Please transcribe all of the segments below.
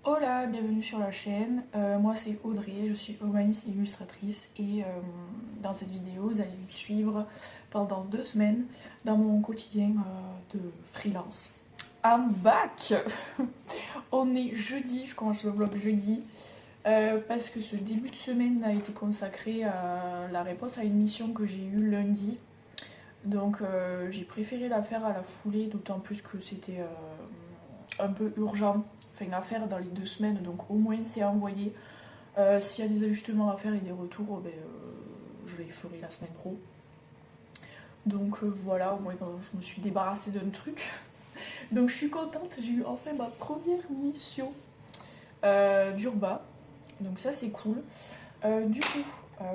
Hola, bienvenue sur la chaîne. Moi c'est Audrey, je suis humaniste et illustratrice et dans cette vidéo vous allez me suivre pendant 2 semaines dans mon quotidien de freelance. I'm back. On est jeudi, je commence le vlog jeudi parce que ce début de semaine a été consacré à la réponse à une mission que j'ai eue lundi. Donc j'ai préféré la faire à la foulée, d'autant plus que c'était un peu urgent, enfin à faire dans les 2 semaines, donc au moins c'est envoyé. S'il y a des ajustements à faire et des retours, je les ferai la semaine pro. Donc voilà, au moins je me suis débarrassée d'un truc. Donc je suis contente, j'ai eu enfin ma première mission d'Urba. Donc ça c'est cool. Du coup,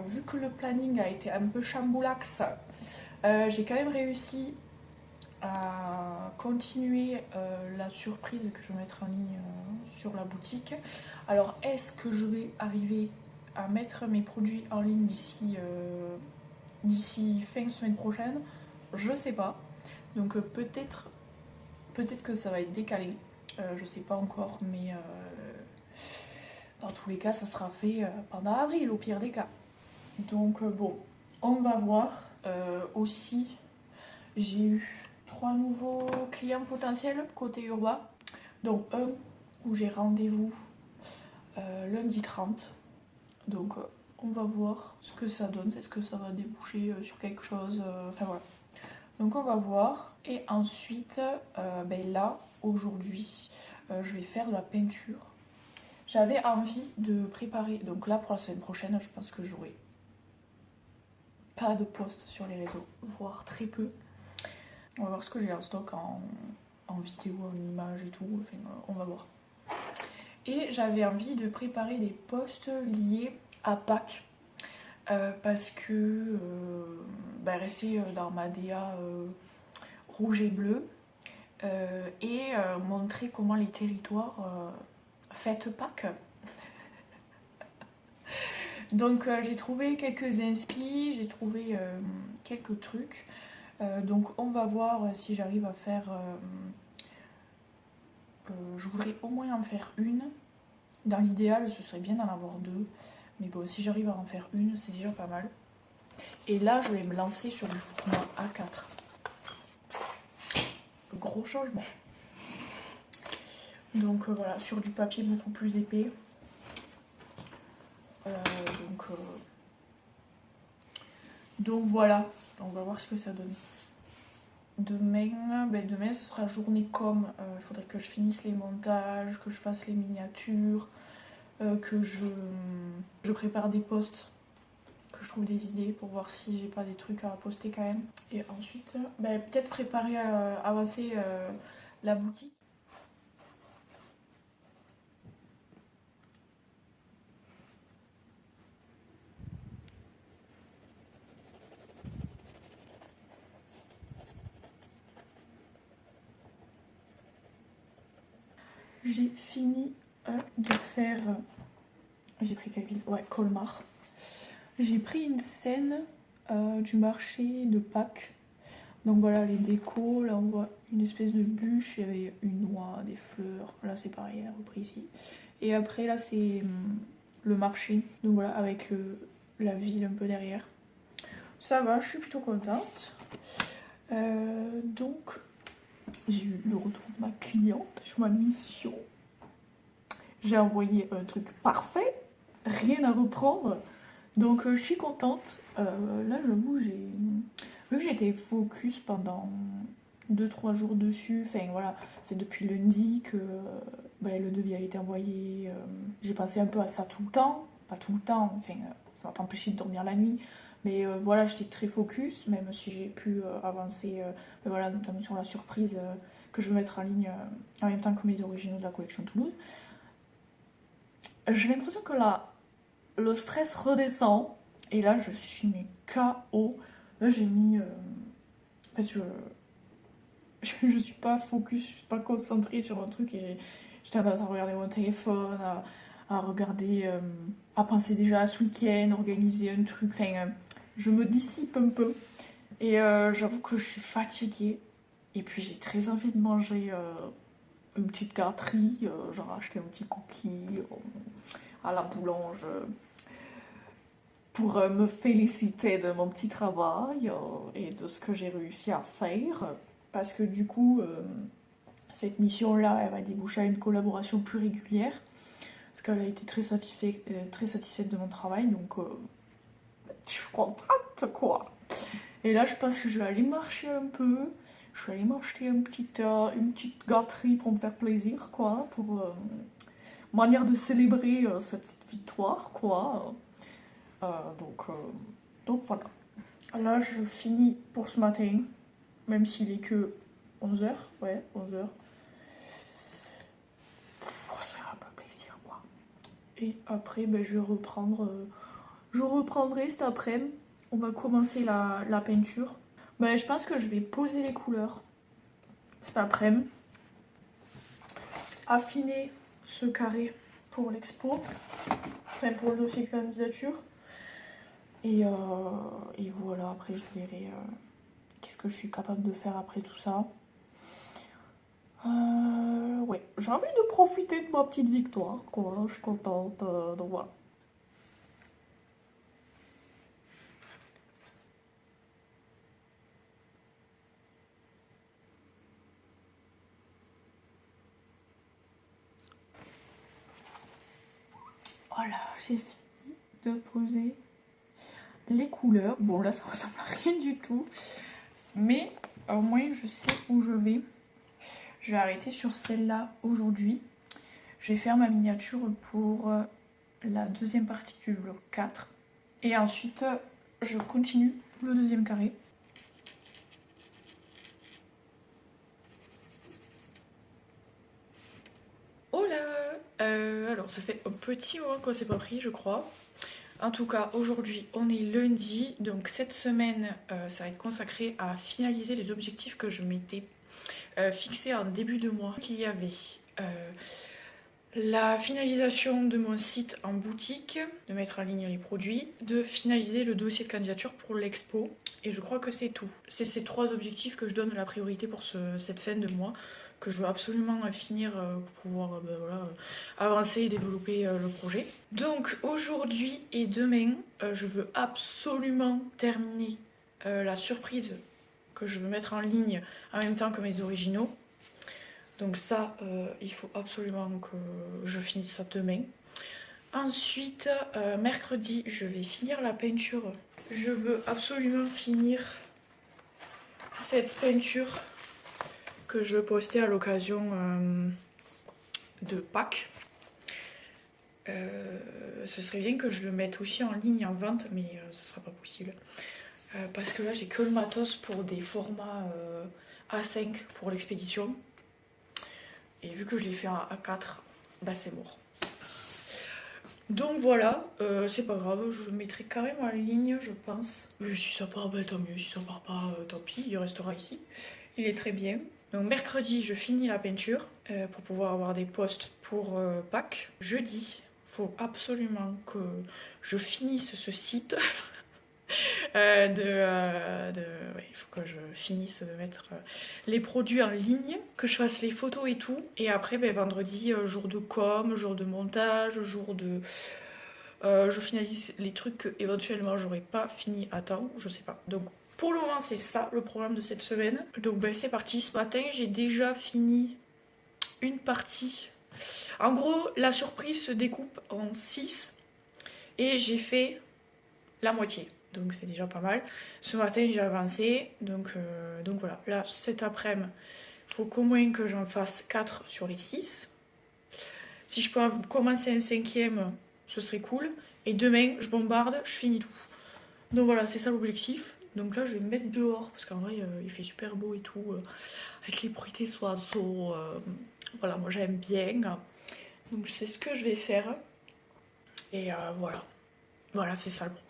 vu que le planning a été un peu chamboulax, j'ai quand même réussi à continuer la surprise que je vais mettre en ligne sur la boutique. Alors, est-ce que je vais arriver à mettre mes produits en ligne d'ici fin semaine prochaine? Je sais pas. Donc peut-être que ça va être décalé. Je sais pas encore, mais dans tous les cas, ça sera fait pendant avril au pire des cas. Donc bon, on va voir. Aussi, j'ai eu 3 nouveaux clients potentiels côté Urba. Donc un où j'ai rendez-vous lundi 30. Donc on va voir ce que ça donne, est-ce que ça va déboucher sur quelque chose. Enfin voilà. Donc on va voir. Et ensuite, là, aujourd'hui, je vais faire de la peinture. J'avais envie de préparer, donc là pour la semaine prochaine, je pense que j'aurai pas de post sur les réseaux, voire très peu. On va voir ce que j'ai en stock en vidéo, en images et tout, enfin, on va voir. Et j'avais envie de préparer des posts liés à Pâques parce que rester dans ma DA rouge et bleu et montrer comment les territoires fêtent Pâques. Donc j'ai trouvé quelques inspi, j'ai trouvé quelques trucs. Donc on va voir si j'arrive à faire... je voudrais au moins en faire une. Dans l'idéal, ce serait bien d'en avoir 2. Mais bon, si j'arrive à en faire une, c'est déjà pas mal. Et là, je vais me lancer sur du format A4. Gros changement. Donc voilà, sur du papier beaucoup plus épais. Donc, donc voilà, on va voir ce que ça donne. Demain ce sera journée com. Il faudrait que je finisse les montages, que je fasse les miniatures, que je prépare des posts, que je trouve des idées pour voir si j'ai pas des trucs à poster quand même. Et ensuite, peut-être préparer, avancer la boutique. J'ai fini de faire... j'ai pris quelle ville? Ouais, Colmar. J'ai pris une scène du marché de Pâques. Donc voilà les décos, là on voit une espèce de bûche, il y avait une noix, des fleurs, là c'est pareil, repris ici. Et après là c'est le marché, donc voilà avec la ville un peu derrière. Ça va, je suis plutôt contente. Donc j'ai eu le retour de ma cliente sur ma mission. J'ai envoyé un truc parfait, rien à reprendre. Donc je suis contente. Là j'avoue vu que j'ai été focus pendant 2-3 jours dessus, enfin voilà, c'est depuis lundi que le devis a été envoyé. J'ai pensé un peu à ça tout le temps, pas tout le temps, enfin ça m'a pas empêché de dormir la nuit. Mais voilà, j'étais très focus, même si j'ai pu avancer, voilà, notamment sur la surprise que je vais mettre en ligne en même temps que mes originaux de la collection Toulouse. J'ai l'impression que là, le stress redescend, et là je suis mais KO. Là j'ai mis... en fait je suis pas focus, je suis pas concentrée sur un truc et j'étais en train de regarder mon téléphone, à regarder, à penser déjà à ce week-end, organiser un truc, enfin je me dissipe un peu. Et j'avoue que je suis fatiguée. Et puis j'ai très envie de manger une petite gâterie, j'ai acheté un petit cookie à la boulange pour me féliciter de mon petit travail et de ce que j'ai réussi à faire. Parce que du coup, cette mission-là, elle va déboucher à une collaboration plus régulière. Parce qu'elle a été très satisfaite de mon travail, donc je suis contente, quoi. Et là, je pense que je vais aller marcher un peu. Je vais aller m'acheter une petite gâterie pour me faire plaisir, quoi. Pour manière de célébrer cette petite victoire, quoi. Euh, donc, euh, donc voilà. Là, je finis pour ce matin, même s'il est que 11h. Ouais, 11h. Pour se faire un peu plaisir, quoi. Et après, ben, je reprendrai cet après-midi. On va commencer la peinture. Ben, je pense que je vais poser les couleurs cet après-midi. Affiner ce carré pour l'expo. Enfin, pour le dossier de candidature. Et voilà, après je verrai qu'est-ce que je suis capable de faire après tout ça. Ouais, j'ai envie de profiter de ma petite victoire, quoi. Je suis contente, donc voilà. Voilà, j'ai fini de poser les couleurs. Bon, là, ça ressemble à rien du tout. Mais au moins, je sais où je vais. Je vais arrêter sur celle-là aujourd'hui. Je vais faire ma miniature pour la deuxième partie du vlog 4. Et ensuite, je continue le deuxième carré. Oh là alors, ça fait un petit moment qu'on s'est pas pris, je crois. En tout cas, aujourd'hui, on est lundi. Donc, cette semaine, ça va être consacré à finaliser les objectifs que je m'étais fixés en début de mois. Il y avait la finalisation de mon site en boutique, de mettre en ligne les produits, de finaliser le dossier de candidature pour l'expo. Et je crois que c'est tout. C'est ces 3 objectifs que je donne la priorité pour cette fin de mois, que je veux absolument finir pour pouvoir voilà, avancer et développer le projet. Donc aujourd'hui et demain, je veux absolument terminer la surprise que je veux mettre en ligne en même temps que mes originaux. Donc ça, il faut absolument que je finisse ça demain. Ensuite, mercredi, je vais finir la peinture. Je veux absolument finir cette peinture que je postais à l'occasion de Pâques. Ce serait bien que je le mette aussi en ligne en vente, mais ce sera pas possible. Parce que là, j'ai que le matos pour des formats A5 pour l'expédition. Et vu que je l'ai fait en A4, bah c'est mort. Donc voilà, c'est pas grave, je le mettrai carrément en ligne, je pense. Mais si ça part, bah tant mieux. Si ça part pas, tant pis, il restera ici. Il est très bien. Donc mercredi, je finis la peinture pour pouvoir avoir des posts pour Pâques. Jeudi, faut absolument que je finisse ce site. Il faut que je finisse de mettre les produits en ligne, que je fasse les photos et tout. Et après, ben, vendredi, jour de com, jour de montage, jour de... je finalise les trucs que éventuellement j'aurais pas fini à temps, je sais pas. Donc pour le moment, c'est ça le programme de cette semaine. Donc ben, c'est parti. Ce matin, j'ai déjà fini une partie. En gros, la surprise se découpe en 6 et j'ai fait la moitié. Donc c'est déjà pas mal. Ce matin, j'ai avancé. Donc voilà. Là, cet après-midi, il faut qu'au moins que j'en fasse 4 sur les 6. Si je peux commencer un 5e, ce serait cool. Et demain, je bombarde, je finis tout. Donc voilà, c'est ça l'objectif. Donc là, je vais me mettre dehors parce qu'en vrai, il fait super beau et tout. Avec les bruits des oiseaux. Voilà, moi j'aime bien. Donc c'est ce que je vais faire. Et voilà. Voilà, c'est ça le programme.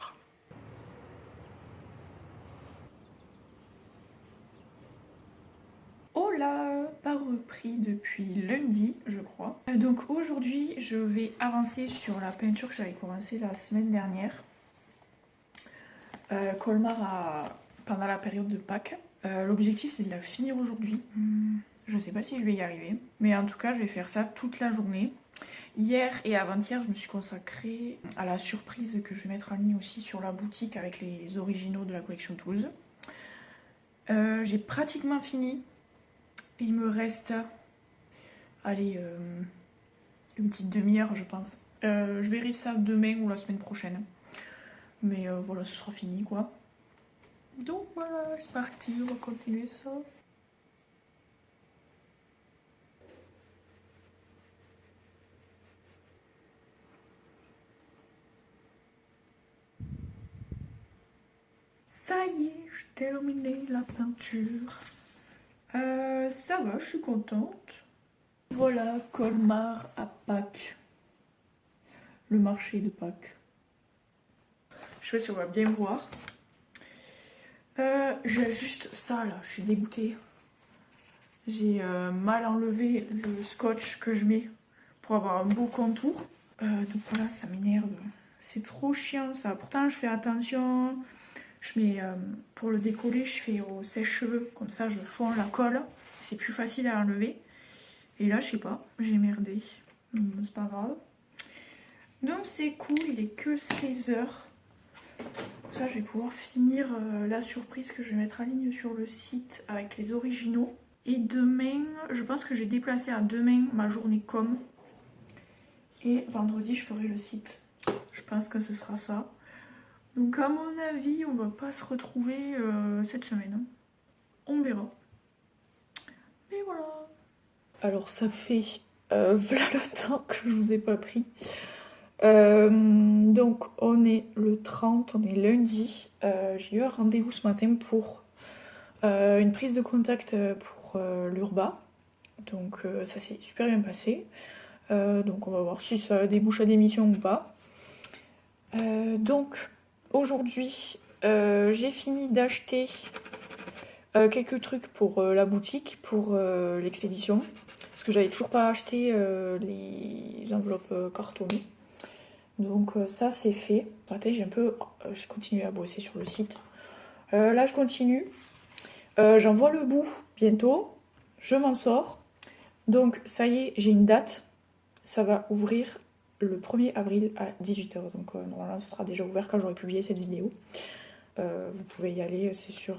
Oh là, pas repris depuis lundi, je crois. Donc aujourd'hui, je vais avancer sur la peinture que j'avais commencé la semaine dernière. Colmar pendant la période de Pâques. L'objectif, c'est de la finir aujourd'hui. Je sais pas si je vais y arriver, mais en tout cas je vais faire ça toute la journée. Hier et avant-hier, je me suis consacrée à la surprise que je vais mettre en ligne aussi sur la boutique avec les originaux de la collection Toulouse. J'ai pratiquement fini. Il me reste, allez, une petite demi-heure je pense. Je verrai ça demain ou la semaine prochaine. Mais voilà, ce sera fini quoi. Donc voilà, c'est parti, on va continuer ça. Ça y est, j'ai terminé la peinture. Ça va, je suis contente. Voilà, Colmar à Pâques. Le marché de Pâques. Je sais pas si on va bien voir. J'ai juste ça là, je suis dégoûtée. J'ai mal enlevé le scotch que je mets pour avoir un beau contour. Donc voilà, ça m'énerve. C'est trop chiant ça. Pourtant, je fais attention. Je mets, pour le décoller, je fais au sèche-cheveux. Comme ça, je fonds la colle. C'est plus facile à enlever. Et là, je sais pas, j'ai merdé. C'est pas grave. Donc c'est cool, il est que 16h. Ça, je vais pouvoir finir la surprise que je vais mettre en ligne sur le site avec les originaux. Et demain, je pense que j'ai déplacé à demain ma journée com. Et vendredi, je ferai le site. Je pense que ce sera ça. Donc à mon avis, on va pas se retrouver cette semaine. On verra. Et voilà. Alors ça fait voilà le temps que je vous ai pas pris. Donc on est le 30, on est lundi. J'ai eu un rendez-vous ce matin pour une prise de contact pour l'Urba. Donc ça s'est super bien passé. Donc on va voir si ça débouche à des missions ou pas. Donc aujourd'hui j'ai fini d'acheter quelques trucs pour la boutique, pour l'expédition. Parce que j'avais toujours pas acheté les enveloppes cartonnées. Donc ça c'est fait. Attends, j'ai continué à bosser sur le site. Là je continue. J'en vois le bout bientôt. Je m'en sors. Donc ça y est, j'ai une date. Ça va ouvrir le 1er avril à 18h. Donc normalement ça sera déjà ouvert quand j'aurai publié cette vidéo. Vous pouvez y aller, c'est sur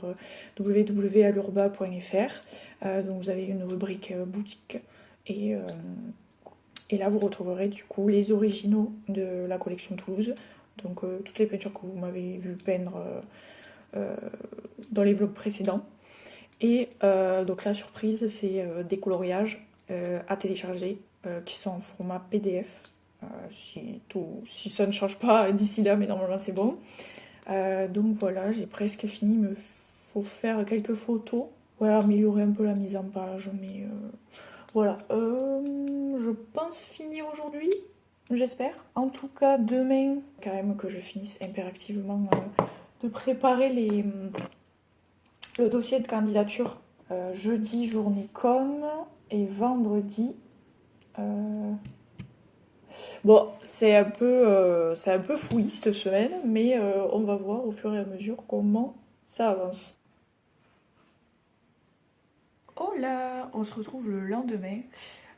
www.alurba.fr. Donc vous avez une rubrique boutique et là vous retrouverez du coup les originaux de la collection Toulouse. Donc toutes les peintures que vous m'avez vu peindre dans les vlogs précédents. Et donc la surprise, c'est des coloriages à télécharger qui sont en format PDF. Si ça ne change pas d'ici là, mais normalement c'est bon. Donc voilà, j'ai presque fini. Il me faut faire quelques photos. Voilà, améliorer un peu la mise en page. Mais voilà, je pense finir aujourd'hui. J'espère. En tout cas, demain, quand même que je finisse impérativement de préparer le dossier de candidature. Jeudi, journée com. Et vendredi... Bon, c'est un peu fouillis cette semaine, mais on va voir au fur et à mesure comment ça avance. Oh là, on se retrouve le lendemain.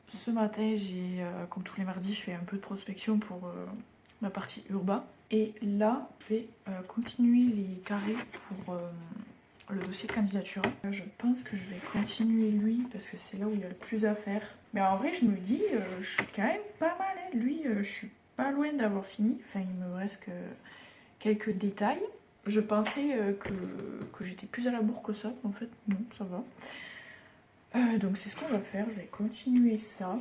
Ce matin, j'ai, comme tous les mardis, fait un peu de prospection pour ma partie urbain. Et là, je vais continuer les carrés pour le dossier de candidature. Je pense que je vais continuer lui parce que c'est là où il y a le plus à faire. Mais en vrai, je me dis, je suis quand même pas mal. Hein. Lui, je suis pas loin d'avoir fini. Enfin, il me reste que quelques détails. Je pensais que j'étais plus à la bourre que ça. En fait, non, ça va. Donc c'est ce qu'on va faire. Je vais continuer ça.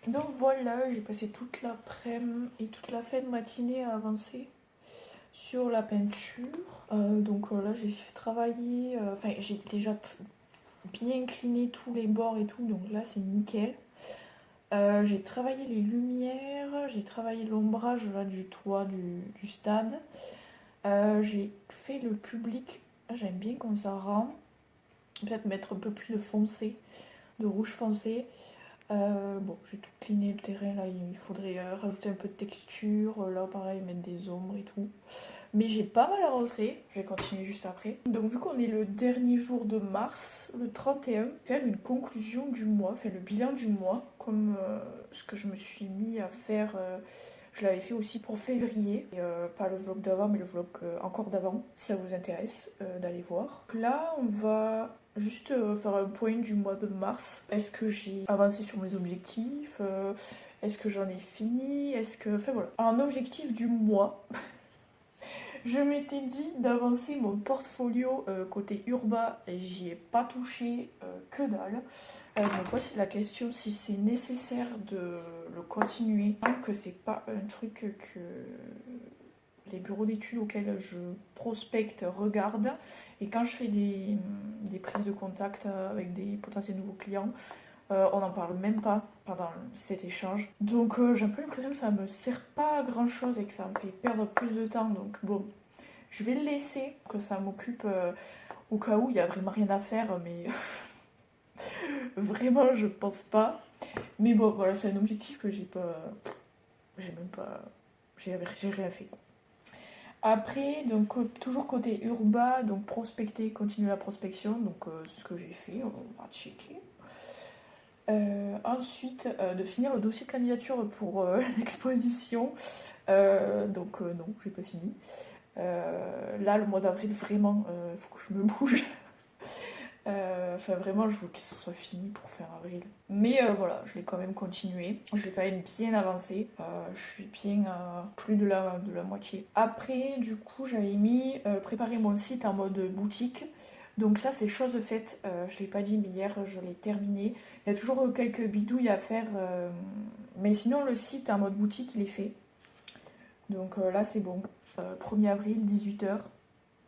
Donc voilà, j'ai passé toute l'après-midi et toute la fin de matinée à avancer sur la peinture. Donc là j'ai travaillé, enfin j'ai déjà bien cliné tous les bords et tout, donc là c'est nickel. J'ai travaillé les lumières, j'ai travaillé l'ombrage là du toit du stade. J'ai fait le public, j'aime bien comme ça rend. Peut-être mettre un peu plus de foncé, de rouge foncé. Bon, j'ai tout cleané le terrain, là il faudrait rajouter un peu de texture, là pareil mettre des ombres et tout. Mais j'ai pas mal avancé, je vais continuer juste après. Donc vu qu'on est le dernier jour de mars, le 31, faire une conclusion du mois, faire le bilan du mois, comme ce que je me suis mis à faire, je l'avais fait aussi pour février, et, pas le vlog d'avant mais le vlog encore d'avant, si ça vous intéresse d'aller voir. Là on va juste faire un point du mois de mars. Est-ce que j'ai avancé sur mes objectifs? Est-ce que j'en ai fini? Est-ce que... Enfin voilà. Un objectif du mois. Je m'étais dit d'avancer mon portfolio côté urbain et j'y ai pas touché que dalle. Je me pose la question si c'est nécessaire de le continuer, tant que c'est pas un truc que les bureaux d'études auxquels je prospecte regardent. Et quand je fais des prises de contact avec des potentiels nouveaux clients, on n'en parle même pas pendant cet échange. Donc j'ai un peu l'impression que ça me sert pas à grand chose et que ça me fait perdre plus de temps. Donc bon, je vais le laisser, que ça m'occupe au cas où il y a vraiment rien à faire, mais vraiment je pense pas. Mais bon, voilà, c'est un objectif que j'ai pas. J'ai même pas. J'ai rien fait. Après, donc toujours côté urbain, donc prospecter, continuer la prospection, donc c'est ce que j'ai fait, on va checker. Ensuite, de finir le dossier de candidature pour l'exposition. Donc non, j'ai pas fini. Là, le mois d'avril, vraiment, il faut que je me bouge. Enfin, vraiment, je veux que ce soit fini pour faire avril. Mais voilà, je l'ai quand même continué. Je l'ai quand même bien avancé. Je suis bien à plus de la moitié. Après, du coup, j'avais mis préparer mon site en mode boutique. Donc ça, c'est chose faite. Je ne l'ai pas dit, mais hier, je l'ai terminé. Il y a toujours quelques bidouilles à faire. Mais sinon, le site en mode boutique, il est fait. Donc là, c'est bon. 1er avril, 18h,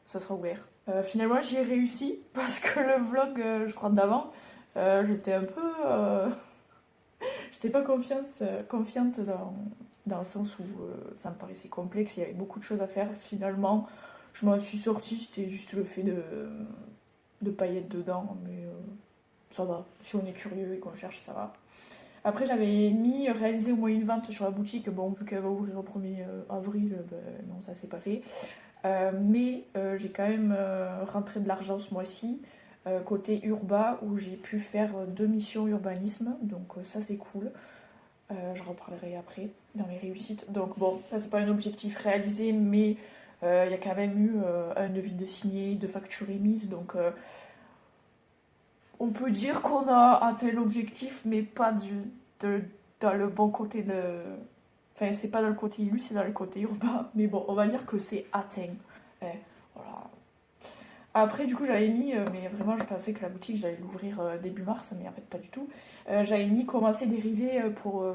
ça sera ouvert. Finalement, j'y ai réussi parce que le vlog, je crois, d'avant, j'étais un peu. J'étais pas confiante dans le sens où ça me paraissait complexe, il y avait beaucoup de choses à faire. Finalement, je m'en suis sortie, c'était juste le fait de pas y être dedans, mais ça va. Si on est curieux et qu'on cherche, ça va. Après, j'avais mis réaliser au moins une vente sur la boutique. Bon, vu qu'elle va ouvrir au 1er avril, ben, non, ça c'est pas fait. Mais j'ai quand même rentré de l'argent ce mois-ci côté urbain où j'ai pu faire 2 missions urbanisme, donc ça c'est cool. Je reparlerai après dans mes réussites. Donc bon, ça c'est pas un objectif réalisé, mais il y a quand même eu un devis de signé, de facture émise, donc on peut dire qu'on a atteint l'objectif, mais pas dans le bon côté de... Enfin, c'est pas dans le côté élu, c'est dans le côté urbain. Mais bon, on va dire que c'est atteint. Voilà. Après, du coup, j'avais mis, mais vraiment, je pensais que la boutique, j'allais l'ouvrir début mars, mais en fait, pas du tout. J'avais mis commencer dérivés pour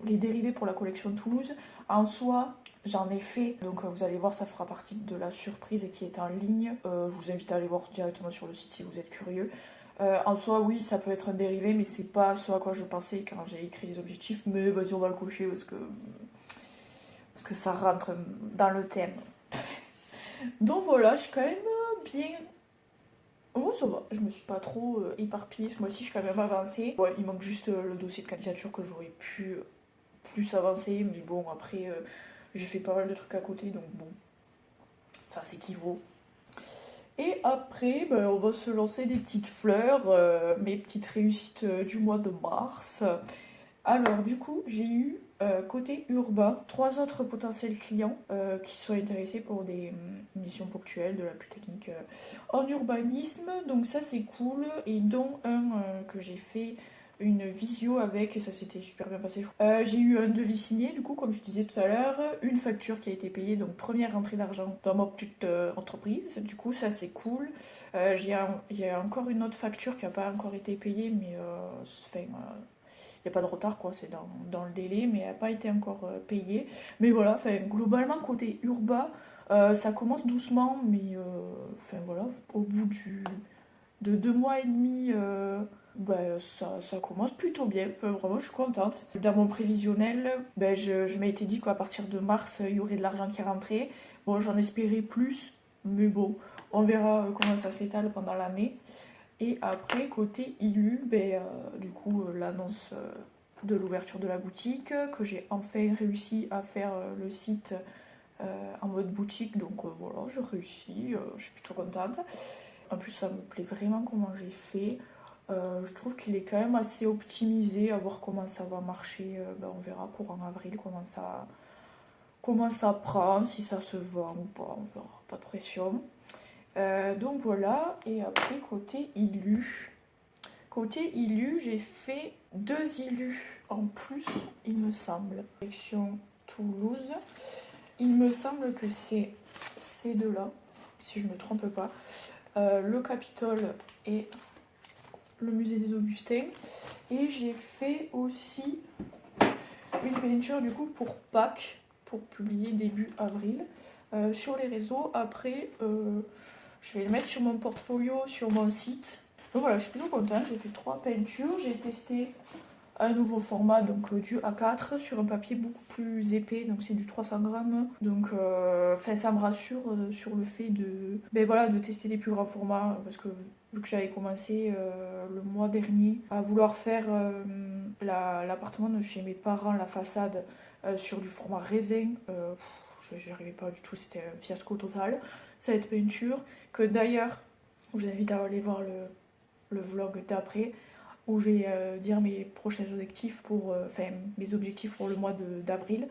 les dérivés pour la collection de Toulouse. En soi, j'en ai fait, donc vous allez voir, ça fera partie de la surprise qui est en ligne. Je vous invite à aller voir directement sur le site si vous êtes curieux. En soi, oui, ça peut être un dérivé, mais c'est pas ce à quoi je pensais quand j'ai écrit les objectifs. Mais vas-y, on va le cocher parce que ça rentre dans le thème. Donc voilà, je suis quand même bien. Oh, ça va, je me suis pas trop éparpillée ce mois-ci, je suis quand même avancée. Ouais, il manque juste le dossier de candidature que j'aurais pu plus avancer, mais bon, après, j'ai fait pas mal de trucs à côté, donc bon, ça s'équivaut. Et après, ben, on va se lancer des petites fleurs, mes petites réussites du mois de mars. Alors, du coup, j'ai eu côté urbain 3 autres potentiels clients qui sont intéressés pour des missions ponctuelles, de la plus technique en urbanisme. Donc, ça, c'est cool. Et dont un que j'ai fait une visio avec, et ça s'était super bien passé. J'ai eu un devis signé, du coup, comme je disais tout à l'heure, une facture qui a été payée, donc première rentrée d'argent dans ma petite entreprise. Du coup, ça, c'est cool. Il y a encore une autre facture qui n'a pas encore été payée, mais enfin, il n'y a pas de retard, quoi, c'est dans le délai, mais elle n'a pas été encore payée. Mais voilà, enfin, globalement, côté urbain, ça commence doucement, mais enfin voilà, au bout de 2 mois et demi, bah, ça commence plutôt bien. Enfin, vraiment, je suis contente. Dans mon prévisionnel, ben, je m'étais dit qu'à partir de mars, il y aurait de l'argent qui rentrait. Bon, j'en espérais plus, mais bon, on verra comment ça s'étale pendant l'année. Et après, côté ILU, du coup, l'annonce de l'ouverture de la boutique, que j'ai enfin réussi à faire le site en mode boutique. Donc voilà, j'ai réussi, je suis plutôt contente. En plus, ça me plaît vraiment comment j'ai fait. Je trouve qu'il est quand même assez optimisé, à voir comment ça va marcher. On verra courant avril comment ça prend, si ça se vend ou pas, on verra, pas de pression. Donc voilà, et après côté ILU. Côté ILU, j'ai fait 2 ILU en plus, il me semble. Section Toulouse. Il me semble que c'est ces deux-là, si je ne me trompe pas. Le Capitole et le musée des Augustins. Et j'ai fait aussi une peinture du coup pour Pâques, pour publier début avril. Sur les réseaux, après, je vais le mettre sur mon portfolio, sur mon site. Donc voilà, je suis plutôt contente, j'ai fait 3 peintures, j'ai testé un nouveau format, donc du A4 sur un papier beaucoup plus épais, donc c'est du 300 grammes. Donc ça me rassure sur le fait de tester des plus grands formats, parce que vu que j'avais commencé le mois dernier à vouloir faire l'appartement de chez mes parents, la façade, sur du format raisin, je n'y arrivais pas du tout, c'était un fiasco total, cette peinture, que d'ailleurs, je vous invite à aller voir le vlog d'après, où je vais dire mes prochains objectifs mes objectifs pour le mois d'avril.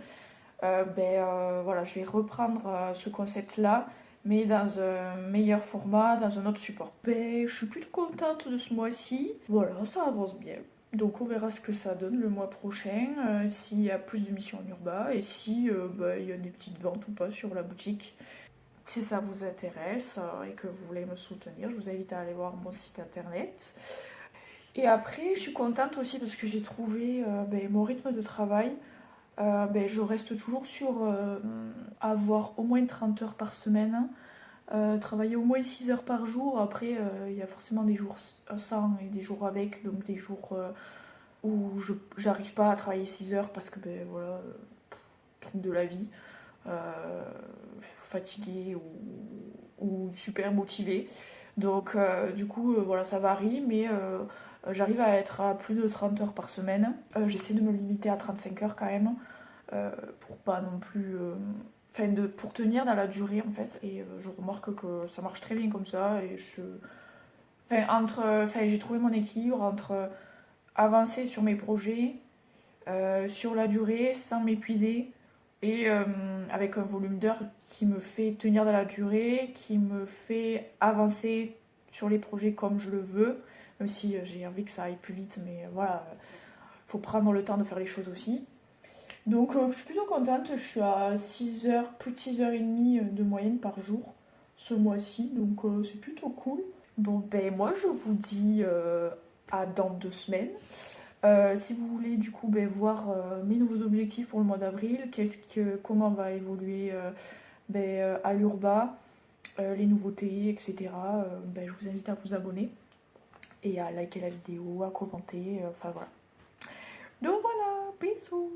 Voilà, je vais reprendre ce concept-là, mais dans un meilleur format, dans un autre support. Je suis plutôt contente de ce mois-ci. Voilà, ça avance bien. Donc on verra ce que ça donne le mois prochain, s'il y a plus de missions en urbain et si il y a des petites ventes ou pas sur la boutique. Si ça vous intéresse et que vous voulez me soutenir, je vous invite à aller voir mon site internet. Et après, je suis contente aussi parce que j'ai trouvé mon rythme de travail. Je reste toujours sur avoir au moins 30 heures par semaine, travailler au moins 6 heures par jour. Après, il y a forcément des jours sans et des jours avec, donc des jours où j'arrive pas à travailler 6 heures parce que, truc de la vie, fatiguée ou super motivée. Donc, du coup, voilà, ça varie, mais j'arrive à être à plus de 30 heures par semaine. J'essaie de me limiter à 35 heures quand même, pour pas non plus. Pour tenir dans la durée en fait. Et je remarque que ça marche très bien comme ça. Et j'ai trouvé mon équilibre entre avancer sur mes projets, sur la durée, sans m'épuiser. Et avec un volume d'heures qui me fait tenir dans la durée, qui me fait avancer sur les projets comme je le veux, même si j'ai envie que ça aille plus vite, mais voilà, faut prendre le temps de faire les choses aussi. Donc je suis plutôt contente, je suis à 6 heures, plus de 6h30 de moyenne par jour ce mois-ci, donc c'est plutôt cool. Bon moi je vous dis à dans 2 semaines. Si vous voulez du coup voir mes nouveaux objectifs pour le mois d'avril, comment va évoluer à l'Urba, les nouveautés, etc. Je vous invite à vous abonner et à liker la vidéo, à commenter, enfin voilà. Donc voilà, bisous.